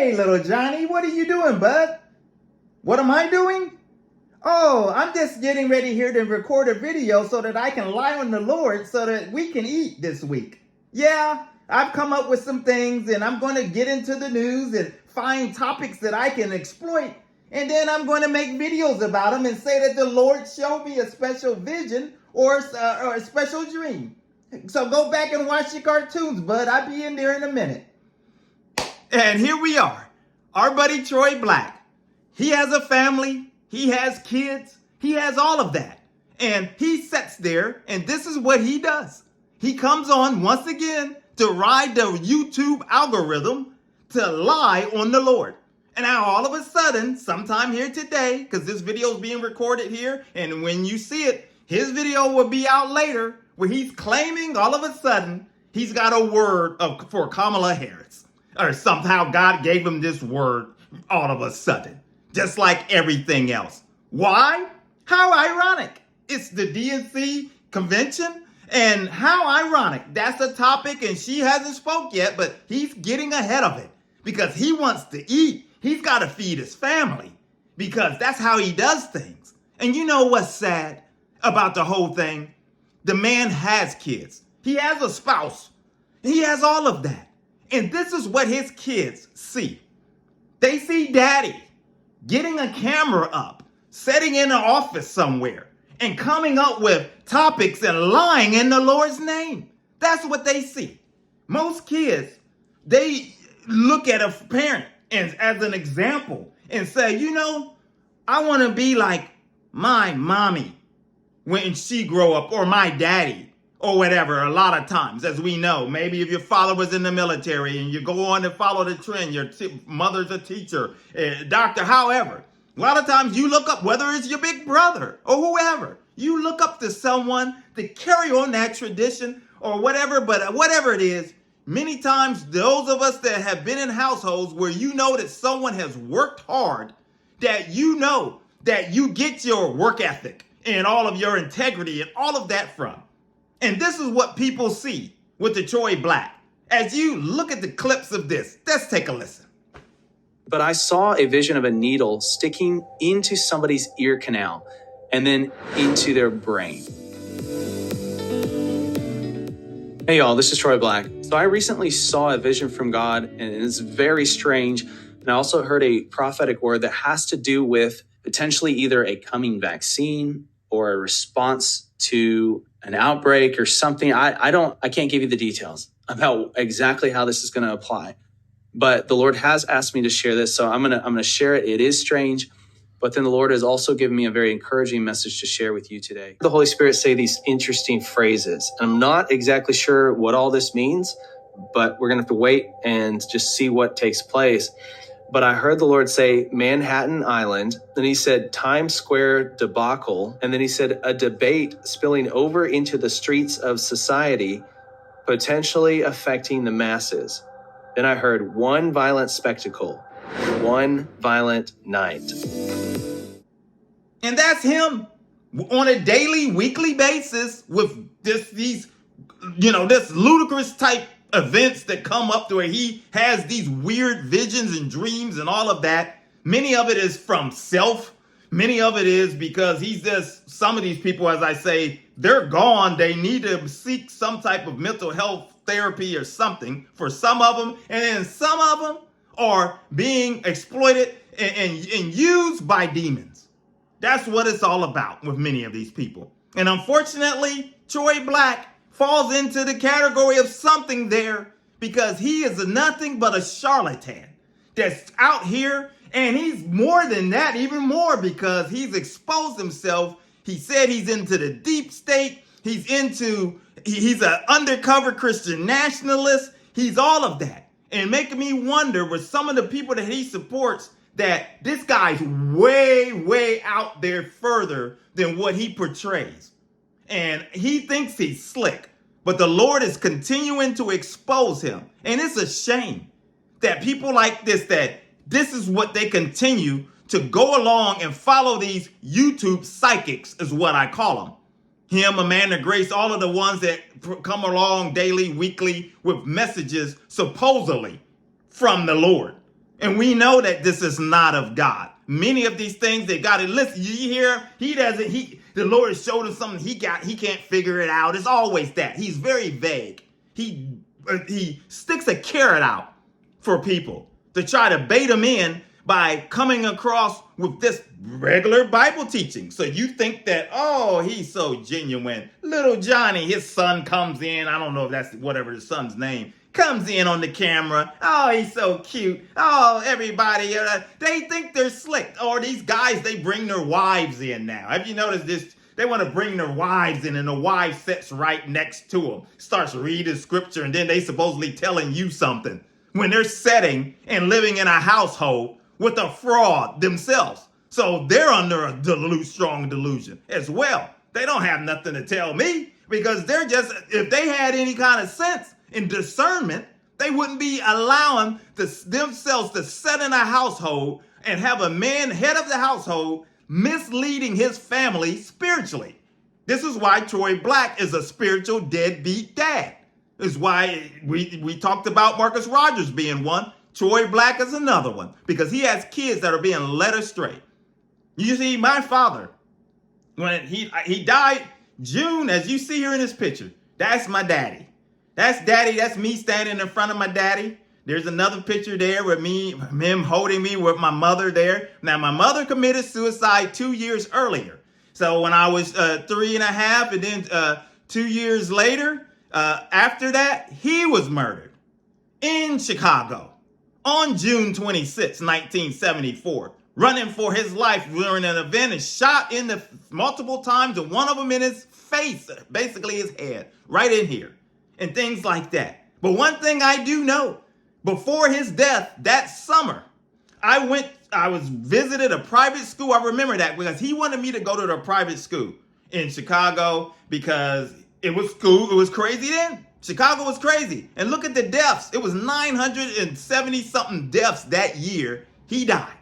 Hey, little Johnny, what are you doing, bud? What am I doing? Oh, I'm just getting ready here to record a video so that I can lie on the Lord so that we can eat this week. Yeah, I've come up with some things and I'm going to get into the news and find topics that I can exploit. And then I'm going to make videos about them and say that the Lord showed me a special vision or a special dream. So go back and watch your cartoons, bud. I'll be in there in a minute. And here we are, our buddy Troy Black. He has a family, he has kids, he has all of that. And he sits there, and this is what he does. He comes on once again to ride the YouTube algorithm to lie on the Lord. And now all of a sudden, sometime here today, because this video is being recorded here, and when you see it, his video will be out later, where he's claiming all of a sudden he's got a word for Kamala Harris. Or somehow God gave him this word all of a sudden, just like everything else. Why? How ironic. It's the DNC convention, and how ironic. That's a topic, and she hasn't spoke yet, but he's getting ahead of it because he wants to eat. He's got to feed his family because that's how he does things. And you know what's sad about the whole thing? The man has kids. He has a spouse. He has all of that. And this is what his kids see. They see daddy getting a camera up, sitting in an office somewhere, and coming up with topics and lying in the Lord's name. That's what they see. Most kids, they look at a parent as an example and say, you know, I want to be like my mommy when she grow up, or my daddy, or whatever. A lot of times, as we know, maybe if your father was in the military and you go on to follow the trend, your mother's a teacher, doctor, however, a lot of times you look up, whether it's your big brother or whoever, you look up to someone to carry on that tradition or whatever. But whatever it is, many times those of us that have been in households where you know that someone has worked hard, that you know that you get your work ethic and all of your integrity and all of that from. And this is what people see with the Troy Black. As you look at the clips of this, let's take a listen. But I saw a vision of a needle sticking into somebody's ear canal and then into their brain. Hey y'all, this is Troy Black. So I recently saw a vision from God, and it's very strange. And I also heard a prophetic word that has to do with potentially either a coming vaccine or a response to an outbreak or something. I can't give you the details about exactly how this is going to apply, but the Lord has asked me to share this. So I'm going to share it. It is strange, but then the Lord has also given me a very encouraging message to share with you today. The Holy Spirit say these interesting phrases. I'm not exactly sure what all this means, but we're going to have to wait and just see what takes place. But I heard the Lord say Manhattan Island, then he said Times Square debacle, and then he said a debate spilling over into the streets of society, potentially affecting the masses. Then I heard one violent spectacle, one violent night. And that's him on a daily, weekly basis with this ludicrous type events that come up to where he has these weird visions and dreams and all of that. Many of it is from self. Many of it is because he's just, some of these people, as I say, they're gone. They need to seek some type of mental health therapy or something for some of them. And then some of them are being exploited and used by demons. That's what it's all about with many of these people. And unfortunately, Troy Black falls into the category of something there because he is nothing but a charlatan that's out here. And he's more than that, even more, because he's exposed himself. He said he's into the deep state. He's an undercover Christian nationalist. He's all of that. And making me wonder with some of the people that he supports that this guy's way, way out there further than what he portrays. And he thinks he's slick, but the Lord is continuing to expose him. And it's a shame that people like this is what they continue to go along and follow these YouTube psychics is what I call them. Him, Amanda Grace, all of the ones that come along daily, weekly with messages supposedly from the Lord. And we know that this is not of God. Many of these things that God, listen, you hear, the Lord showed him something he can't figure it out. It's always that. He's very vague. He sticks a carrot out for people to try to bait them in by coming across with this regular Bible teaching. So you think that, oh, he's so genuine. Little Johnny, his son comes in. I don't know if that's whatever his son's name. Comes in on the camera. Oh, he's so cute. Oh, everybody, they think they're slick. Or these guys, they bring their wives in now. Have you noticed this? They want to bring their wives in, and the wife sits right next to them, starts reading scripture, and then they supposedly telling you something when they're sitting and living in a household with a fraud themselves. So they're under a strong delusion as well. They don't have nothing to tell me because they're just, if they had any kind of sense and discernment, they wouldn't be allowing themselves to sit in a household and have a man, head of the household, misleading his family spiritually. This is why Troy Black is a spiritual deadbeat dad. This is why we talked about Marcus Rogers being one. Troy Black is another one because he has kids that are being led astray. You see, my father, when he died June, as you see here in this picture, that's my daddy. That's daddy. That's me standing in front of my daddy. There's another picture there with him holding me with my mother there. Now, my mother committed suicide 2 years earlier. So when I was 3.5, and then 2 years later, after that, he was murdered in Chicago on June 26, 1974, running for his life during an event and shot in the multiple times, and one of them in his face, basically his head, right in here, and things like that. But one thing I do know, before his death that summer, I was visited a private school. I remember that because he wanted me to go to the private school in Chicago because it was cool. It was crazy then. Chicago was crazy. And look at the deaths. It was 970 something deaths that year he died.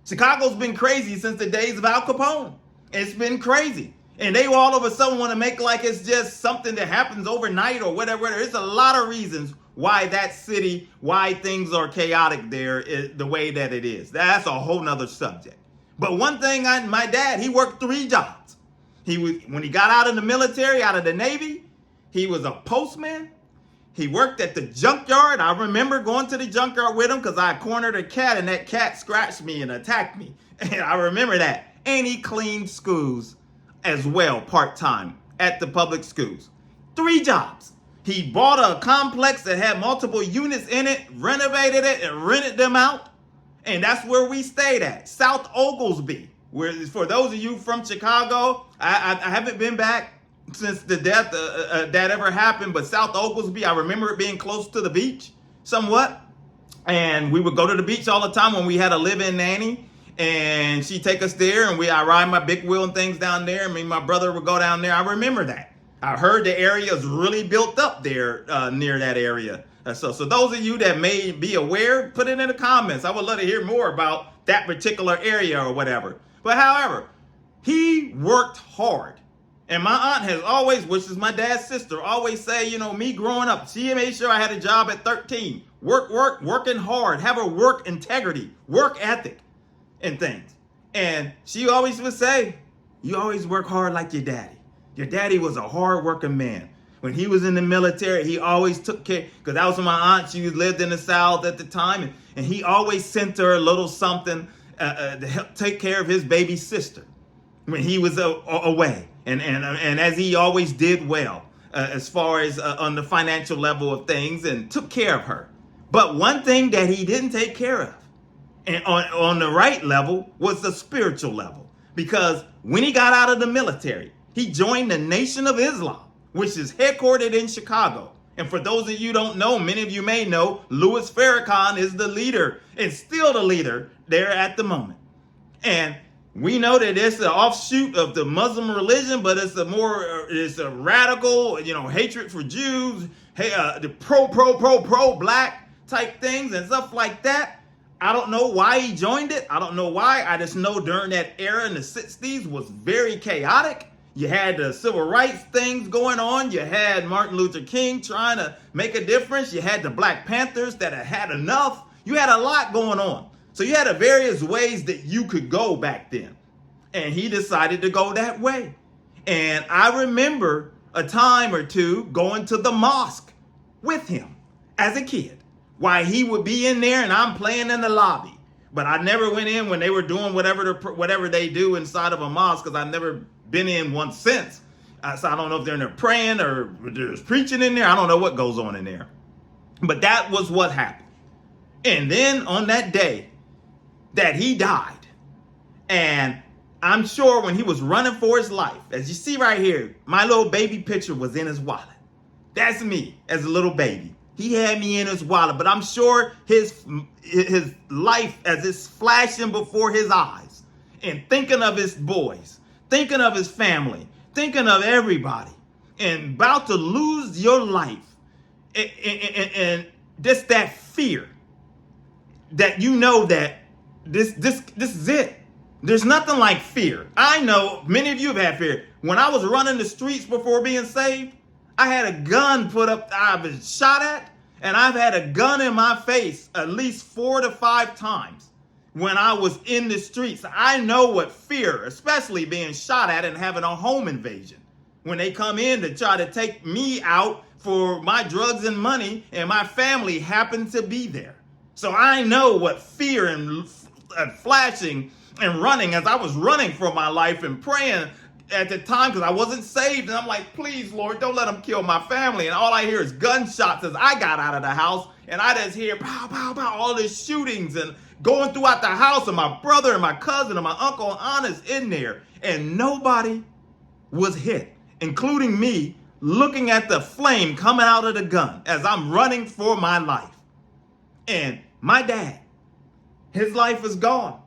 Chicago's been crazy since the days of Al Capone. It's been crazy. And they all of a sudden want to make like it's just something that happens overnight or whatever. There's a lot of reasons why that city, why things are chaotic there is the way that it is. That's a whole nother subject. But one thing, my dad, he worked 3 jobs. When he got out of the military, out of the Navy, he was a postman. He worked at the junkyard. I remember going to the junkyard with him because I cornered a cat and that cat scratched me and attacked me. And I remember that. And he cleaned schools as well, part-time at the public schools. 3 jobs. He bought a complex that had multiple units in it, renovated it, and rented them out. And that's where we stayed at, South Oglesby. Where, for those of you from Chicago, I haven't been back since the death that ever happened, but South Oglesby, I remember it being close to the beach somewhat. And we would go to the beach all the time when we had a live-in nanny. And she'd take us there, and I ride my big wheel and things down there. And me and my brother would go down there. I remember that. I heard the area is really built up there near that area. So those of you that may be aware, put it in the comments. I would love to hear more about that particular area or whatever. But however, he worked hard. And my aunt has always, which is my dad's sister, always say, you know, me growing up, she made sure I had a job at 13. Working hard, have a work integrity, work ethic and things. And she always would say, you always work hard like your daddy. Your daddy was a hard-working man. When he was in the military, he always took care, because that was my aunt. She lived in the South at the time, and he always sent her a little something to help take care of his baby sister when he was away. And as he always did well, as far as on the financial level of things, and took care of her. But one thing that he didn't take care of, and on the right level, was the spiritual level. Because when he got out of the military, he joined the Nation of Islam, which is headquartered in Chicago. And for those of you who don't know, many of you may know, Louis Farrakhan is the leader and still the leader there at the moment. And we know that it's an offshoot of the Muslim religion, but it's a radical, hatred for Jews, the pro black type things and stuff like that. I don't know why he joined it. I don't know why. I just know during that era in the 60s was very chaotic. You had the civil rights things going on. You had Martin Luther King trying to make a difference. You had the Black Panthers that had enough. You had a lot going on. So you had various ways that you could go back then. And he decided to go that way. And I remember a time or two going to the mosque with him as a kid, while he would be in there and I'm playing in the lobby. But I never went in when they were doing whatever they do inside of a mosque, because I've never been in one since. So I don't know if they're in there praying or there's preaching in there. I don't know what goes on in there. But that was what happened. And then on that day that he died, and I'm sure when he was running for his life, as you see right here, my little baby picture was in his wallet. That's me as a little baby. He had me in his wallet, but I'm sure his life as it's flashing before his eyes, and thinking of his boys, thinking of his family, thinking of everybody, and about to lose your life, and just that fear that you know that this is it. There's nothing like fear. I know many of you have had fear. When I was running the streets before being saved, I had a gun put up, I've been shot at, and I've had a gun in my face at least 4 to 5 times when I was in the streets. I know what fear, especially being shot at and having a home invasion, when they come in to try to take me out for my drugs and money, and my family happened to be there. So I know what fear and flashing and running, as I was running for my life and praying at the time, because I wasn't saved, and I'm like, please, Lord, don't let them kill my family. And all I hear is gunshots as I got out of the house, and I just hear pow, pow, pow, all these shootings and going throughout the house, and my brother and my cousin and my uncle and aunt is in there, and nobody was hit, including me looking at the flame coming out of the gun as I'm running for my life. And my dad, his life is gone.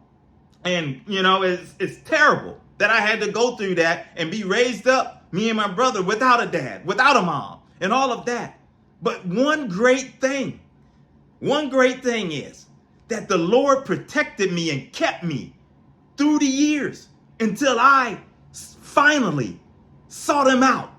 And, you know, it's terrible that I had to go through that and be raised up, me and my brother, without a dad, without a mom, and all of that. But one great thing is that the Lord protected me and kept me through the years until I finally sought him out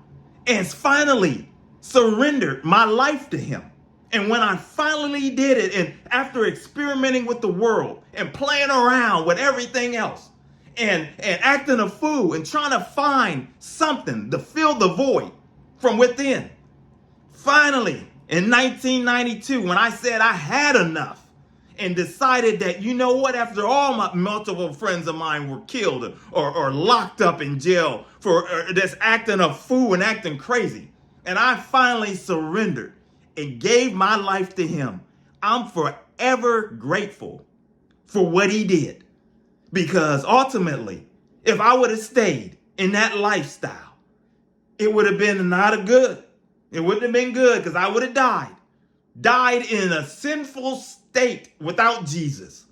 and finally surrendered my life to him. And when I finally did it, and after experimenting with the world and playing around with everything else and acting a fool and trying to find something to fill the void from within, finally in 1992, when I said I had enough and decided that, you know what, after all my multiple friends of mine were killed or locked up in jail for just acting a fool and acting crazy, and I finally surrendered and gave my life to him, I'm forever grateful for what he did. Because ultimately, if I would have stayed in that lifestyle, it would have been not good. It wouldn't have been good, because I would have died in a sinful state without Jesus.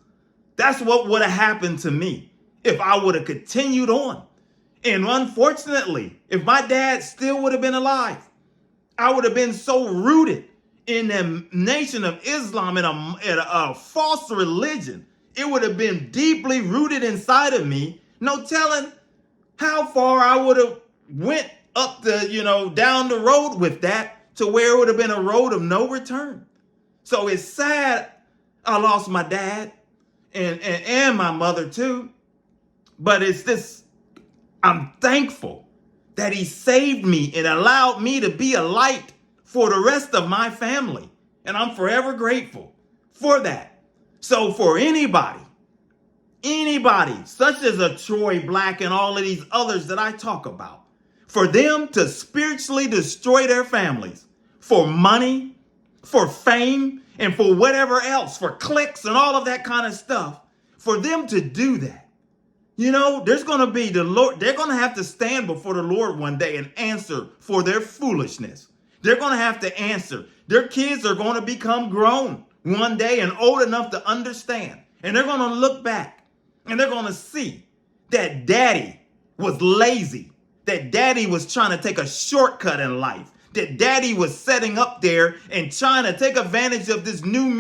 That's what would have happened to me if I would have continued on. And unfortunately, if my dad still would have been alive, I would have been so rooted in the nation of Islam, in a false religion. It would have been deeply rooted inside of me. No telling how far I would have went up down the road with that, to where it would have been a road of no return. So it's sad I lost my dad and my mother too. But it's this, I'm thankful that he saved me and allowed me to be a light for the rest of my family. And I'm forever grateful for that. So for anybody such as a Troy Black and all of these others that I talk about, for them to spiritually destroy their families for money, for fame, and for whatever else, for clicks and all of that kind of stuff, for them to do that, there's going to be the Lord. They're going to have to stand before the Lord one day and answer for their foolishness. They're going to have to answer. Their kids are going to become grown one day and old enough to understand. And they're going to look back and they're going to see that daddy was lazy, that daddy was trying to take a shortcut in life, that daddy was setting up there and trying to take advantage of this new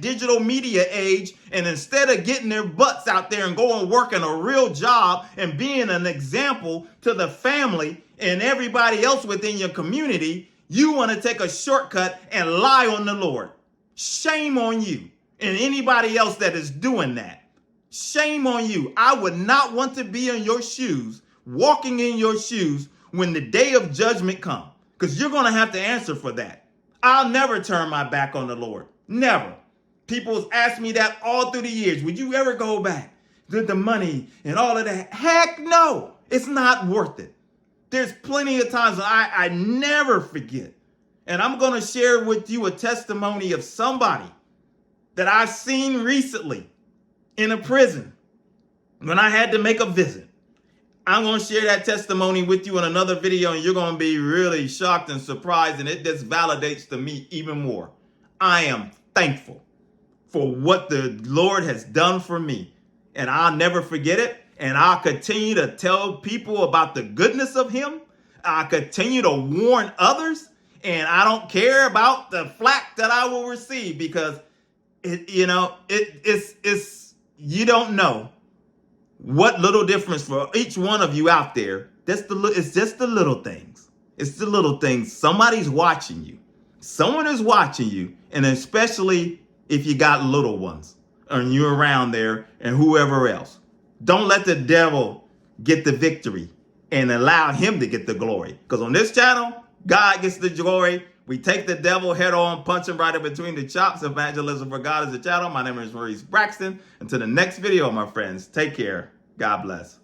digital media age. And instead of getting their butts out there and going working a real job and being an example to the family and everybody else within your community, you want to take a shortcut and lie on the Lord. Shame on you. And anybody else that is doing that, shame on you. I would not want to be in your shoes, walking in your shoes when the day of judgment comes, because you're going to have to answer for that. I'll never turn my back on the Lord. Never. People have asked me that all through the years. Would you ever go back? The money and all of that? Heck no. It's not worth it. There's plenty of times I never forget. And I'm going to share with you a testimony of somebody that I've seen recently in a prison when I had to make a visit. I'm going to share that testimony with you in another video, and you're going to be really shocked and surprised, and it just validates to me even more. I am thankful for what the Lord has done for me, and I'll never forget it, and I'll continue to tell people about the goodness of him. I'll continue to warn others, and I don't care about the flack that I will receive, because you don't know what little difference for each one of you out there. It's just the little things. It's the little things. Somebody's watching you. Someone is watching you, and especially if you got little ones and you're around there and whoever else. Don't let the devil get the victory and allow him to get the glory. Because on this channel, God gets the glory. We take the devil head on, punch him right in between the chops. Evangelism for God is the channel. My name is Maurice Braxton. Until the next video, my friends, take care. God bless.